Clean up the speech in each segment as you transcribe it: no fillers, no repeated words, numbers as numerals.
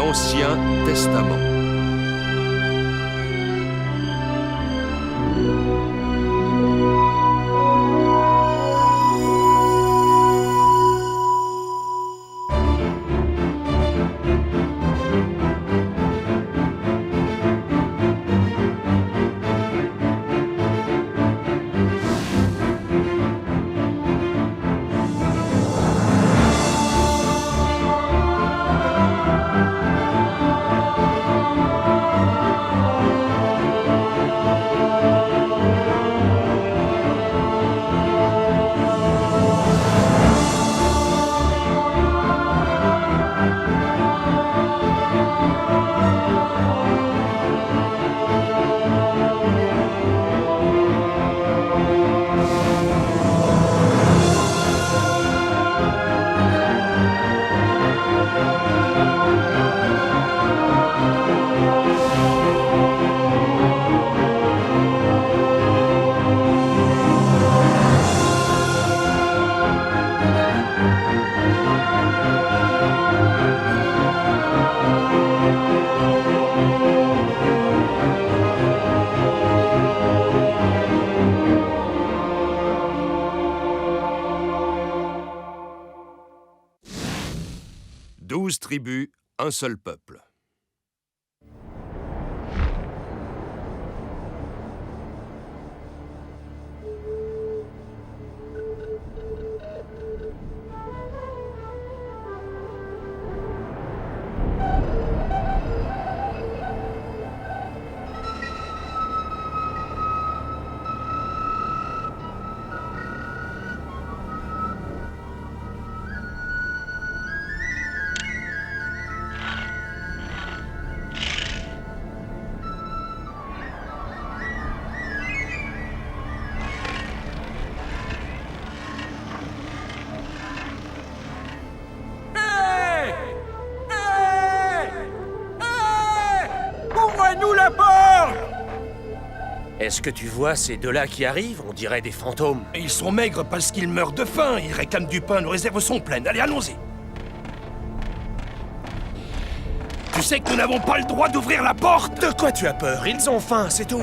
l'Ancien Testament. Douze tribus, un seul peuple. Est-ce que tu vois ces deux-là qui arrivent? On dirait des fantômes. Et ils sont maigres parce qu'ils meurent de faim. Ils réclament du pain, nos réserves sont pleines. Allez, allons-y. Tu sais que nous n'avons pas le droit d'ouvrir la porte. De quoi tu as peur? Ils ont faim, c'est tout.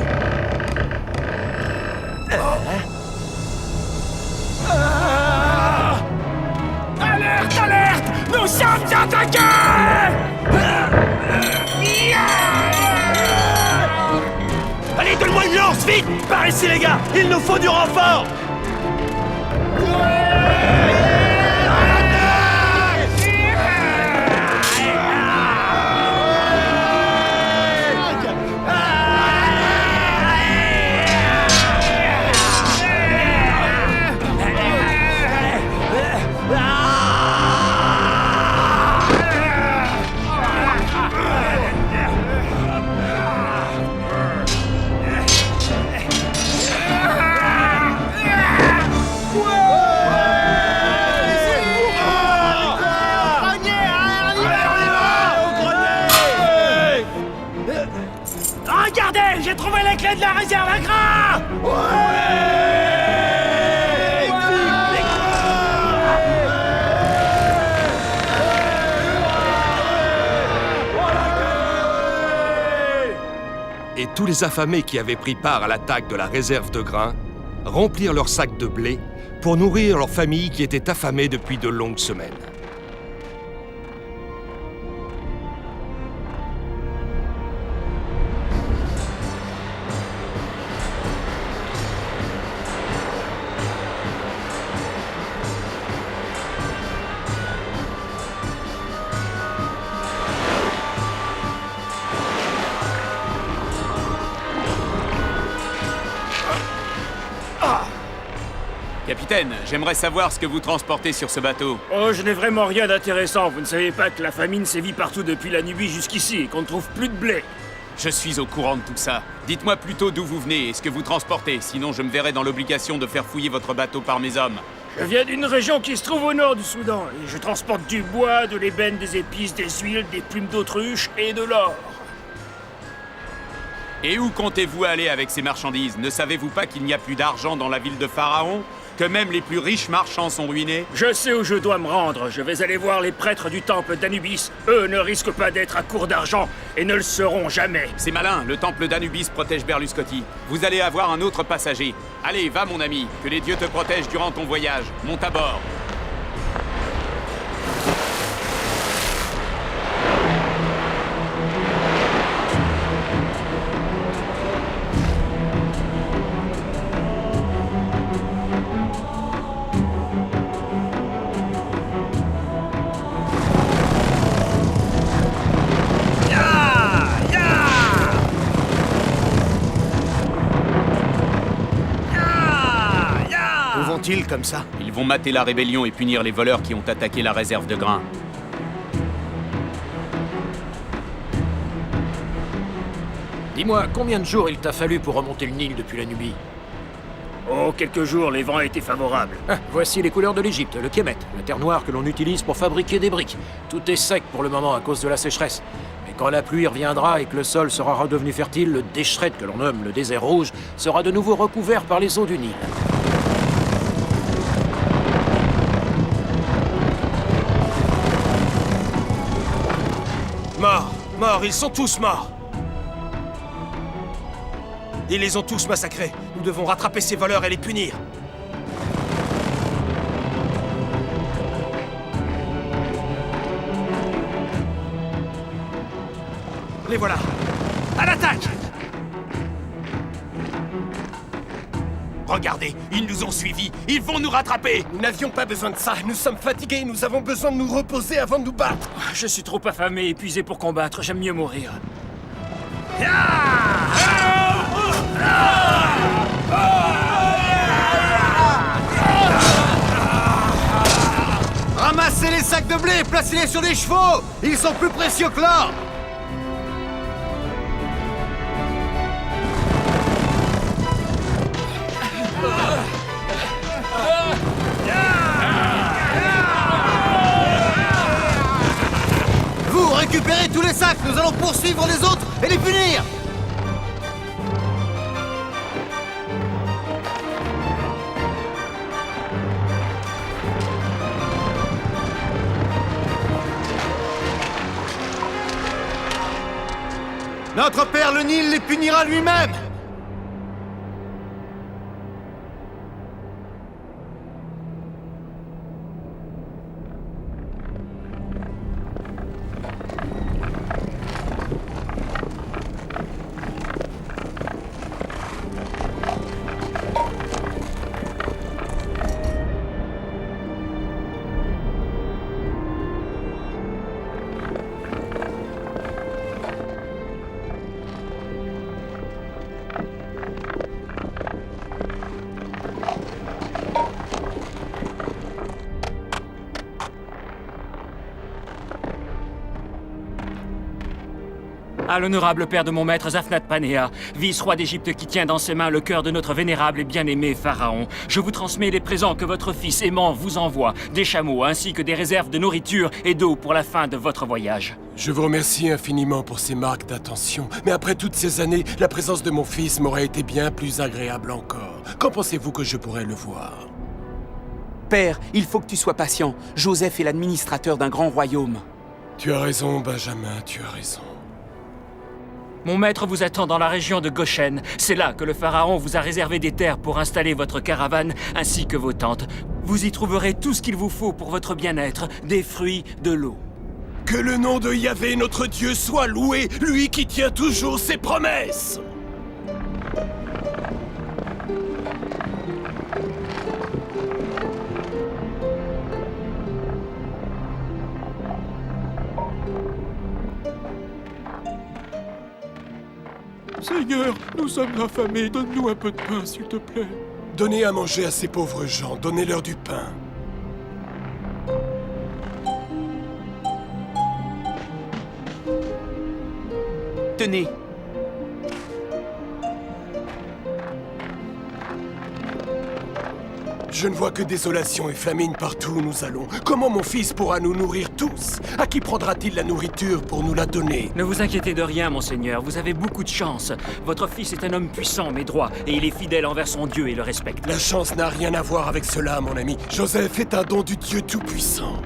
Alerte, alerte! Nous sommes attaqués! Allez, donne-moi une lance, vite! Par ici, les gars! Il nous faut du renfort! J'ai trouvé les clés de la réserve à grains! Et tous les affamés qui avaient pris part à l'attaque de la réserve de grains remplirent leurs sacs de blé pour nourrir leurs familles qui étaient affamées depuis de longues semaines. Capitaine, j'aimerais savoir ce que vous transportez sur ce bateau. Oh, je n'ai vraiment rien d'intéressant. Vous ne savez pas que la famine sévit partout depuis la Nubie jusqu'ici et qu'on ne trouve plus de blé. Je suis au courant de tout ça. Dites-moi plutôt d'où vous venez et ce que vous transportez, sinon je me verrai dans l'obligation de faire fouiller votre bateau par mes hommes. Je viens d'une région qui se trouve au nord du Soudan et je transporte du bois, de l'ébène, des épices, des huiles, des plumes d'autruche et de l'or. Et où comptez-vous aller avec ces marchandises? Ne savez-vous pas qu'il n'y a plus d'argent dans la ville de Pharaon? Que même les plus riches marchands sont ruinés? Je sais où je dois me rendre. Je vais aller voir les prêtres du temple d'Anubis. Eux ne risquent pas d'être à court d'argent et ne le seront jamais. C'est malin, le temple d'Anubis protège Berluscotti. Vous allez avoir un autre passager. Allez, va mon ami, que les dieux te protègent durant ton voyage. Monte à bord. Où vont-ils comme ça? Ils vont mater la rébellion et punir les voleurs qui ont attaqué la réserve de grains. Dis-moi, combien de jours il t'a fallu pour remonter le Nil depuis la Nubie? Oh, quelques jours, les vents étaient favorables. Ah, voici les couleurs de l'Égypte, le kémet, la terre noire que l'on utilise pour fabriquer des briques. Tout est sec pour le moment à cause de la sécheresse. Mais quand la pluie reviendra et que le sol sera redevenu fertile, le déchret que l'on nomme le désert rouge sera de nouveau recouvert par les eaux du Nil. Morts, ils sont tous morts. Ils les ont tous massacrés. Nous devons rattraper ces voleurs et les punir. Les voilà. À l'attaque! Regardez, ils nous ont suivis. Ils vont nous rattraper. Nous n'avions pas besoin de ça. Nous sommes fatigués. Nous avons besoin de nous reposer avant de nous battre. Je suis trop affamé et épuisé pour combattre. J'aime mieux mourir. Ramassez les sacs de blé et placez-les sur des chevaux. Ils sont plus précieux que l'or. Vous récupérez tous les sacs. Nous allons poursuivre les autres et les punir. Notre père le Nil les punira lui-même. À l'honorable père de mon maître Zaphnat-Panéa, vice-roi d'Égypte qui tient dans ses mains le cœur de notre vénérable et bien-aimé pharaon, je vous transmets les présents que votre fils aimant vous envoie, des chameaux ainsi que des réserves de nourriture et d'eau pour la fin de votre voyage. Je vous remercie infiniment pour ces marques d'attention, mais après toutes ces années, la présence de mon fils m'aurait été bien plus agréable encore. Quand pensez-vous que je pourrais le voir? Père, il faut que tu sois patient. Joseph est l'administrateur d'un grand royaume. Tu as raison, Benjamin, tu as raison. Mon maître vous attend dans la région de Goshen. C'est là que le pharaon vous a réservé des terres pour installer votre caravane ainsi que vos tentes. Vous y trouverez tout ce qu'il vous faut pour votre bien-être, des fruits, de l'eau. Que le nom de Yahvé, notre Dieu, soit loué, lui qui tient toujours ses promesses! Seigneur, nous sommes affamés, donne-nous un peu de pain, s'il te plaît. Donnez à manger à ces pauvres gens, donnez-leur du pain. Tenez. Je ne vois que désolation et famine partout où nous allons. Comment mon fils pourra nous nourrir tous? À qui prendra-t-il la nourriture pour nous la donner? Ne vous inquiétez de rien, monseigneur. Vous avez beaucoup de chance. Votre fils est un homme puissant mais droit, et il est fidèle envers son Dieu et le respecte. La chance n'a rien à voir avec cela, mon ami. Joseph est un don du Dieu Tout-Puissant.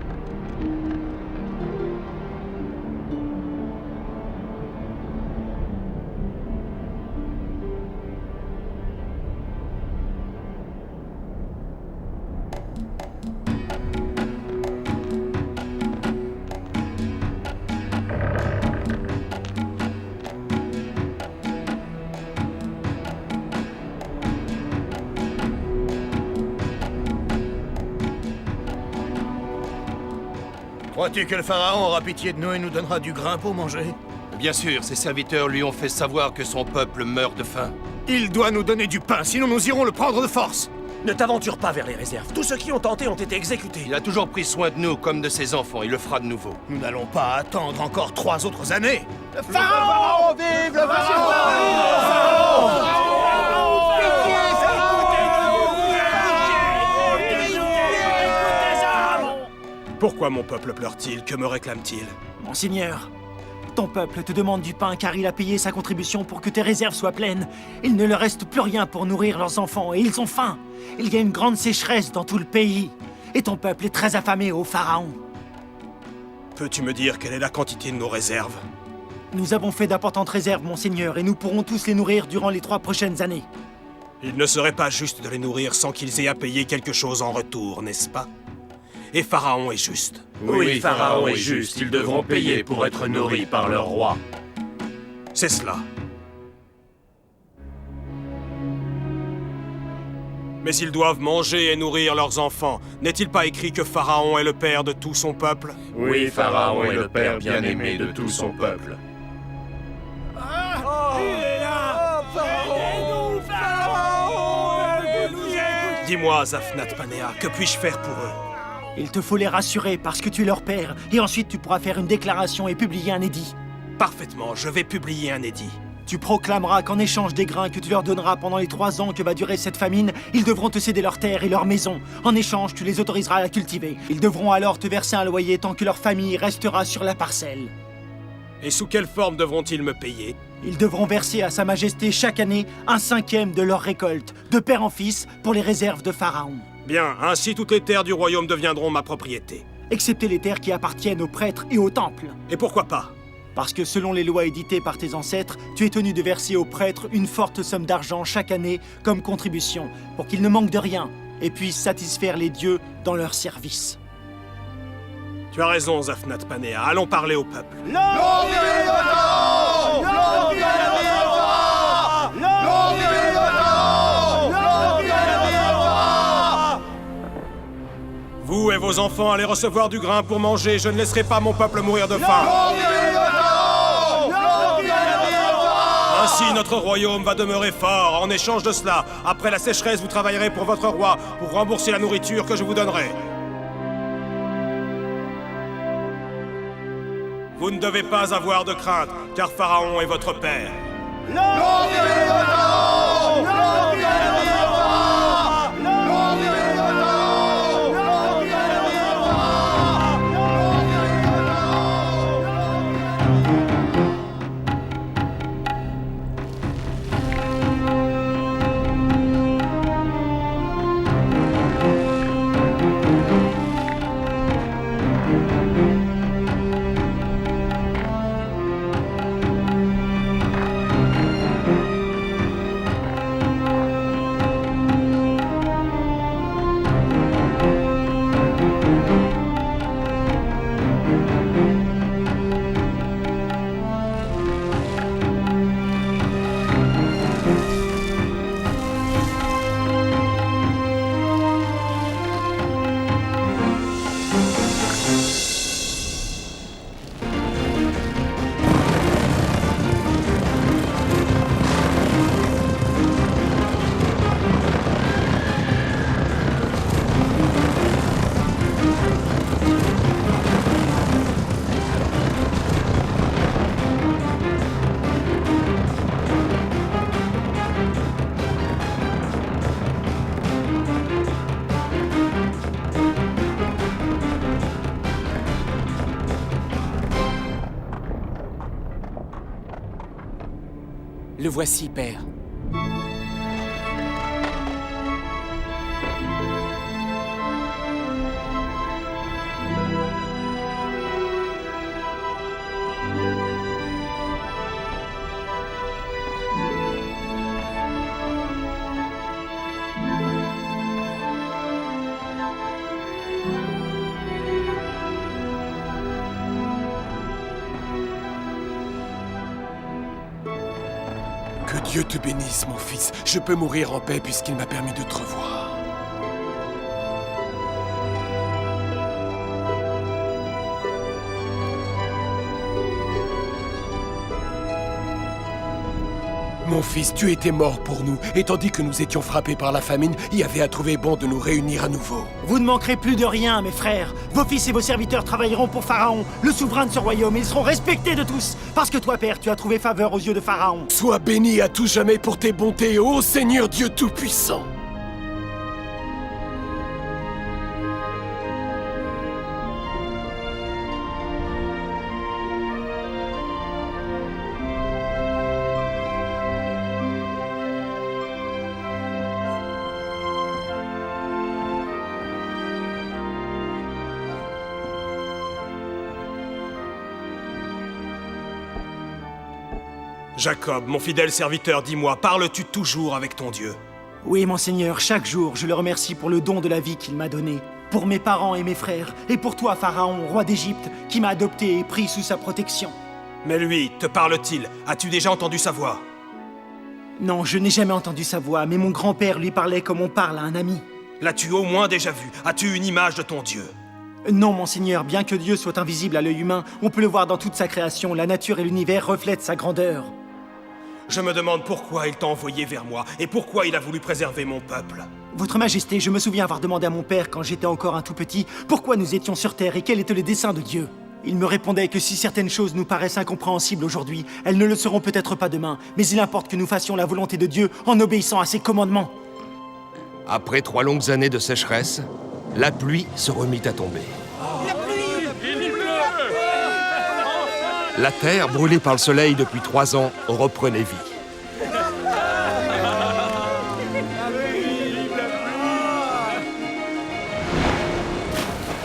Crois-tu que le pharaon aura pitié de nous et nous donnera du grain pour manger? Bien sûr, ses serviteurs lui ont fait savoir que son peuple meurt de faim. Il doit nous donner du pain, sinon nous irons le prendre de force. Ne t'aventure pas vers les réserves. Tous ceux qui ont tenté ont été exécutés. Il a toujours pris soin de nous comme de ses enfants, il le fera de nouveau. Nous n'allons pas attendre encore 3 autres années. Le pharaon! Vive le pharaon! Pourquoi mon peuple pleure-t-il? Que me réclame-t-il? Monseigneur, ton peuple te demande du pain car il a payé sa contribution pour que tes réserves soient pleines. Il ne leur reste plus rien pour nourrir leurs enfants et ils ont faim. Il y a une grande sécheresse dans tout le pays. Et ton peuple est très affamé au pharaon. Peux-tu me dire quelle est la quantité de nos réserves? Nous avons fait d'importantes réserves, monseigneur, et nous pourrons tous les nourrir durant les 3 prochaines années. Il ne serait pas juste de les nourrir sans qu'ils aient à payer quelque chose en retour, n'est-ce pas? Et Pharaon est juste. Oui, Pharaon est juste. Ils devront payer pour être nourris par leur roi. C'est cela. Mais ils doivent manger et nourrir leurs enfants. N'est-il pas écrit que Pharaon est le père de tout son peuple? Oui, Pharaon est le père bien-aimé de tout son peuple. Dis-moi, Zaphnat Panéa, que puis-je faire pour eux? Il te faut les rassurer parce que tu es leur père, et ensuite tu pourras faire une déclaration et publier un édit. Parfaitement, je vais publier un édit. Tu proclameras qu'en échange des grains que tu leur donneras pendant les 3 ans que va durer cette famine, ils devront te céder leurs terres et leurs maisons. En échange, tu les autoriseras à la cultiver. Ils devront alors te verser un loyer tant que leur famille restera sur la parcelle. Et sous quelle forme devront-ils me payer? Ils devront verser à Sa Majesté chaque année 1/5 de leur récolte, de père en fils, pour les réserves de Pharaon. Bien, ainsi toutes les terres du royaume deviendront ma propriété. Excepté les terres qui appartiennent aux prêtres et aux temples. Et pourquoi pas? Parce que selon les lois éditées par tes ancêtres, tu es tenu de verser aux prêtres une forte somme d'argent chaque année comme contribution, pour qu'ils ne manquent de rien et puissent satisfaire les dieux dans leur service. Tu as raison, Zaphnat Panéa. Allons parler au peuple. Vous et vos enfants allez recevoir du grain pour manger. Je ne laisserai pas mon peuple mourir de faim. Ainsi, notre royaume va demeurer fort. En échange de cela, après la sécheresse, vous travaillerez pour votre roi pour rembourser la nourriture que je vous donnerai. Vous ne devez pas avoir de crainte, car Pharaon est votre père. Le voici, père. Que Dieu te bénisse, mon fils. Je peux mourir en paix puisqu'il m'a permis de te revoir. Mon fils, tu étais mort pour nous, et tandis que nous étions frappés par la famine, Yahvé a trouvé bon de nous réunir à nouveau. Vous ne manquerez plus de rien, mes frères. Vos fils et vos serviteurs travailleront pour Pharaon, le souverain de ce royaume, et ils seront respectés de tous. Parce que toi, père, tu as trouvé faveur aux yeux de Pharaon. Sois béni à tout jamais pour tes bontés, ô Seigneur Dieu Tout-Puissant. Jacob, mon fidèle serviteur, dis-moi, parles-tu toujours avec ton Dieu? Oui, mon Seigneur, chaque jour, je le remercie pour le don de la vie qu'il m'a donné, pour mes parents et mes frères, et pour toi, Pharaon, roi d'Égypte, qui m'a adopté et pris sous sa protection. Mais lui, te parle-t-il? As-tu déjà entendu sa voix? Non, je n'ai jamais entendu sa voix, mais mon grand-père lui parlait comme on parle à un ami. L'as-tu au moins déjà vu? As-tu une image de ton Dieu? Non, mon Seigneur, bien que Dieu soit invisible à l'œil humain, on peut le voir dans toute sa création, la nature et l'univers reflètent sa grandeur. Je me demande pourquoi il t'a envoyé vers moi, et pourquoi il a voulu préserver mon peuple. Votre Majesté, je me souviens avoir demandé à mon père, quand j'étais encore un tout petit, pourquoi nous étions sur Terre et quel était le dessein de Dieu. Il me répondait que si certaines choses nous paraissent incompréhensibles aujourd'hui, elles ne le seront peut-être pas demain, mais il importe que nous fassions la volonté de Dieu en obéissant à ses commandements. Après 3 longues années de sécheresse, la pluie se remit à tomber. La terre, brûlée par le soleil depuis 3 ans, reprenait vie.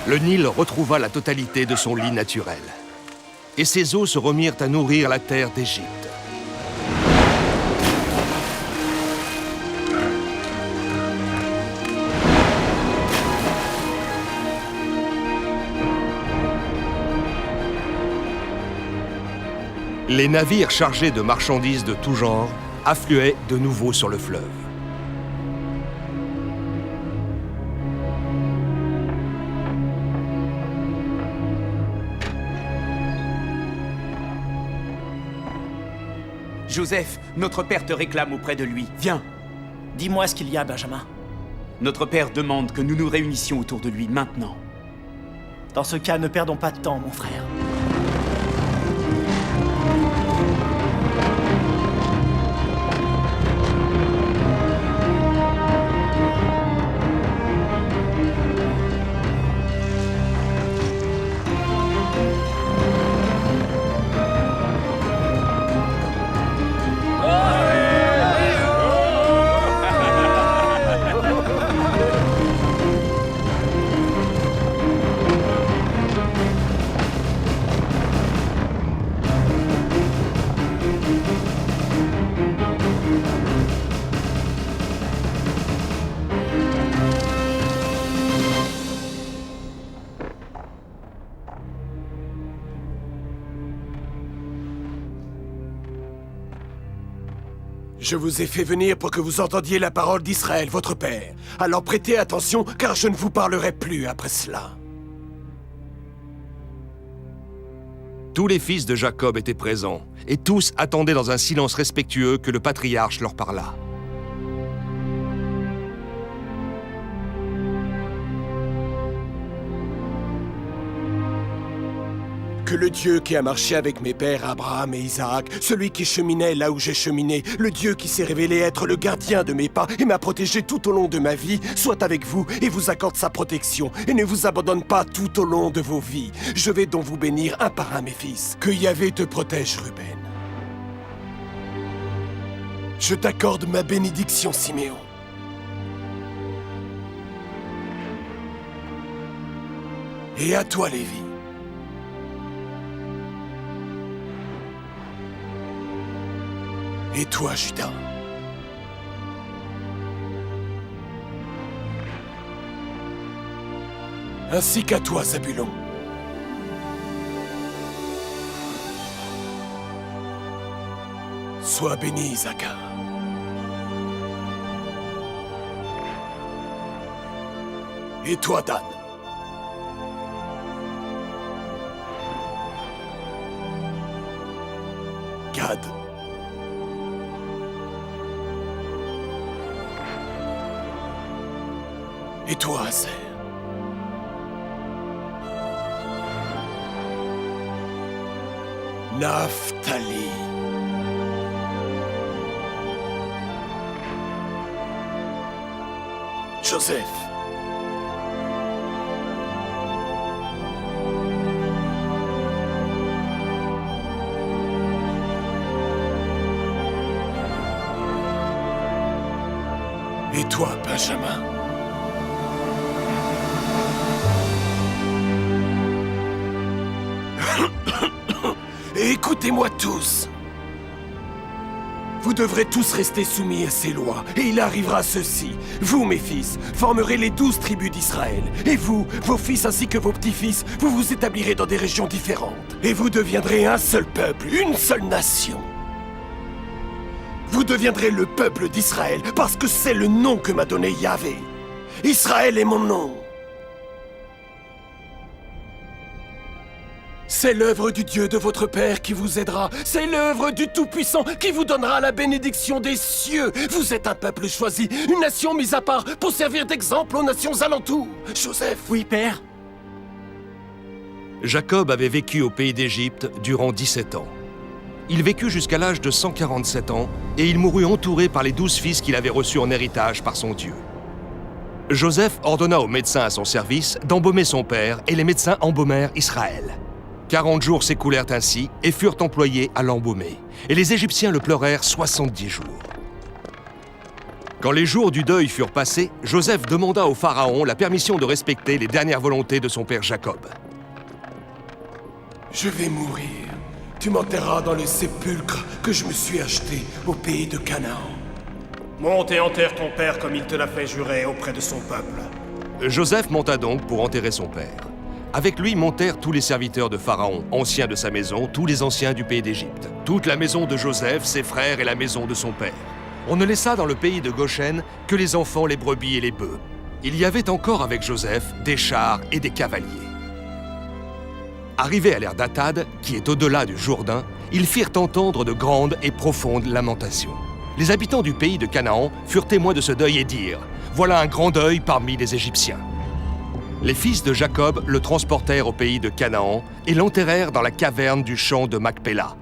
Le Nil retrouva la totalité de son lit naturel. Et ses eaux se remirent à nourrir la terre d'Égypte. Les navires chargés de marchandises de tout genre affluaient de nouveau sur le fleuve. Joseph, notre père te réclame auprès de lui. Viens. Dis-moi ce qu'il y a, Benjamin. Notre père demande que nous nous réunissions autour de lui maintenant. Dans ce cas, ne perdons pas de temps, mon frère. Je vous ai fait venir pour que vous entendiez la parole d'Israël, votre père. Alors prêtez attention, car je ne vous parlerai plus après cela. Tous les fils de Jacob étaient présents, et tous attendaient dans un silence respectueux que le patriarche leur parlât. Que le Dieu qui a marché avec mes pères Abraham et Isaac, celui qui cheminait là où j'ai cheminé, le Dieu qui s'est révélé être le gardien de mes pas et m'a protégé tout au long de ma vie, soit avec vous et vous accorde sa protection et ne vous abandonne pas tout au long de vos vies. Je vais donc vous bénir un par un, mes fils. Que Yahvé te protège, Ruben. Je t'accorde ma bénédiction, Siméon. Et à toi, Lévi. Et toi, Judas. Ainsi qu'à toi, Zabulon. Sois béni, Issachar. Et toi, Dan. Gad. Et toi, Aser. Naphtali. Joseph. Et toi, Benjamin. Et écoutez-moi tous. Vous devrez tous rester soumis à ces lois, et il arrivera ceci. Vous, mes fils, formerez les 12 tribus d'Israël. Et vous, vos fils ainsi que vos petits-fils, vous vous établirez dans des régions différentes. Et vous deviendrez un seul peuple, une seule nation. Vous deviendrez le peuple d'Israël, parce que c'est le nom que m'a donné Yahvé. Israël est mon nom. C'est l'œuvre du Dieu de votre Père qui vous aidera. C'est l'œuvre du Tout-Puissant qui vous donnera la bénédiction des cieux. Vous êtes un peuple choisi, une nation mise à part pour servir d'exemple aux nations alentours. Joseph. Oui, Père. Jacob avait vécu au pays d'Égypte durant 17 ans. Il vécut jusqu'à l'âge de 147 ans et il mourut entouré par les 12 fils qu'il avait reçus en héritage par son Dieu. Joseph ordonna aux médecins à son service d'embaumer son père et les médecins embaumèrent Israël. 40 jours s'écoulèrent ainsi et furent employés à l'embaumer. Et les Égyptiens le pleurèrent 70 jours. Quand les jours du deuil furent passés, Joseph demanda au Pharaon la permission de respecter les dernières volontés de son père Jacob. Je vais mourir. Tu m'enterreras dans le sépulcre que je me suis acheté au pays de Canaan. Monte et enterre ton père comme il te l'a fait jurer auprès de son peuple. Joseph monta donc pour enterrer son père. Avec lui montèrent tous les serviteurs de Pharaon, anciens de sa maison, tous les anciens du pays d'Égypte. Toute la maison de Joseph, ses frères et la maison de son père. On ne laissa dans le pays de Goshen que les enfants, les brebis et les bœufs. Il y avait encore avec Joseph des chars et des cavaliers. Arrivés à l'ère d'Atad, qui est au-delà du Jourdain, ils firent entendre de grandes et profondes lamentations. Les habitants du pays de Canaan furent témoins de ce deuil et dirent « Voilà un grand deuil parmi les Égyptiens ». Les fils de Jacob le transportèrent au pays de Canaan et l'enterrèrent dans la caverne du champ de Macpéla.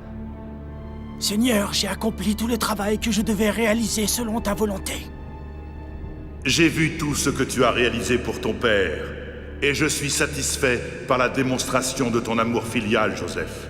Seigneur, j'ai accompli tout le travail que je devais réaliser selon ta volonté. J'ai vu tout ce que tu as réalisé pour ton père, et je suis satisfait par la démonstration de ton amour filial, Joseph.